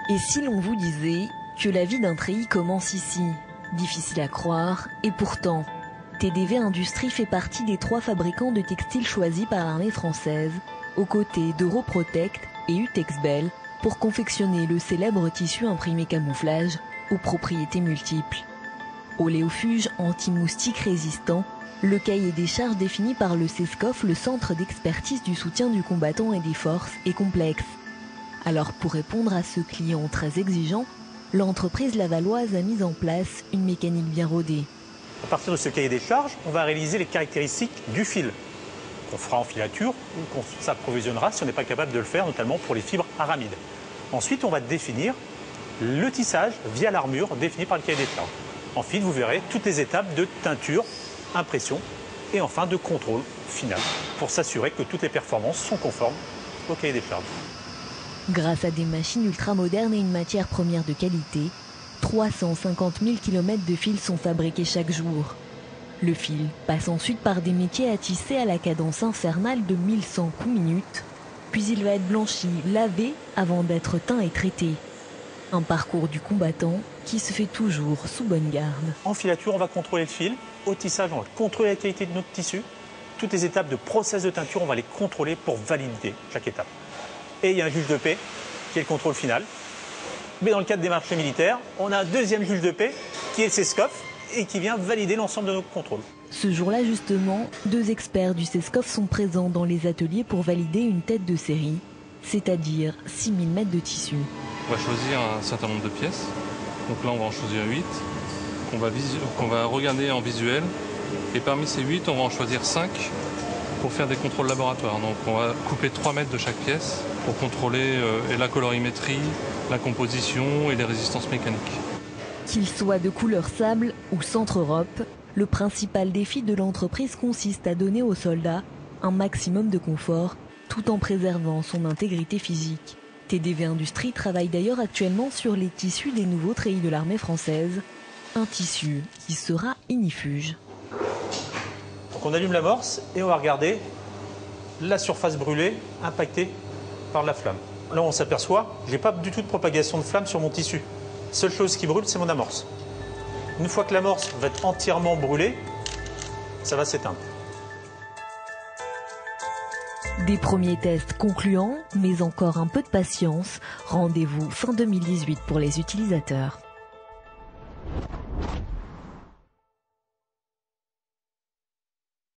Et si l'on vous disait que la vie d'un treillis commence ici? Difficile à croire, et pourtant, TDV Industrie fait partie des 3 fabricants de textiles choisis par l'armée française, aux côtés d'Europrotect et Utexbel, pour confectionner le célèbre tissu imprimé camouflage aux propriétés multiples. Oléofuge anti-moustique résistant, le cahier des charges défini par le CESCOF, le Centre d'expertise du soutien du combattant et des forces, est complexe. Alors pour répondre à ce client très exigeant, l'entreprise lavalloise a mis en place une mécanique bien rodée. À partir de ce cahier des charges, on va réaliser les caractéristiques du fil, qu'on fera en filature ou qu'on s'approvisionnera si on n'est pas capable de le faire, notamment pour les fibres aramides. Ensuite, on va définir le tissage via l'armure définie par le cahier des charges. Ensuite, vous verrez toutes les étapes de teinture, impression et enfin de contrôle final pour s'assurer que toutes les performances sont conformes au cahier des charges. Grâce à des machines ultramodernes et une matière première de qualité, 350 000 km de fils sont fabriqués chaque jour. Le fil passe ensuite par des métiers à tisser à la cadence infernale de 1100 coups minutes, puis il va être blanchi, lavé avant d'être teint et traité. Un parcours du combattant qui se fait toujours sous bonne garde. En filature, on va contrôler le fil. Au tissage, on va contrôler la qualité de notre tissu. Toutes les étapes de process de teinture, on va les contrôler pour valider chaque étape. Et il y a un juge de paix qui est le contrôle final. Mais dans le cadre des marchés militaires, on a un deuxième juge de paix qui est le CESCOF et qui vient valider l'ensemble de nos contrôles. Ce jour-là, justement, 2 experts du CESCOF sont présents dans les ateliers pour valider une tête de série, c'est-à-dire 6000 mètres de tissu. On va choisir un certain nombre de pièces. Donc là, on va en choisir 8 qu'on va regarder en visuel. Et parmi ces 8, on va en choisir 5 pour faire des contrôles laboratoires. Donc on va couper 3 mètres de chaque pièce pour contrôler la colorimétrie, la composition et les résistances mécaniques. Qu'il soit de couleur sable ou Centre-Europe, le principal défi de l'entreprise consiste à donner aux soldats un maximum de confort tout en préservant son intégrité physique. TDV Industrie travaille d'ailleurs actuellement sur les tissus des nouveaux treillis de l'armée française, un tissu qui sera ignifuge. Donc on allume l'amorce et on va regarder la surface brûlée impactée par la flamme. Là on s'aperçoit que je n'ai pas du tout de propagation de flamme sur mon tissu. Seule chose qui brûle, c'est mon amorce. Une fois que l'amorce va être entièrement brûlée, ça va s'éteindre. Des premiers tests concluants, mais encore un peu de patience. Rendez-vous fin 2018 pour les utilisateurs.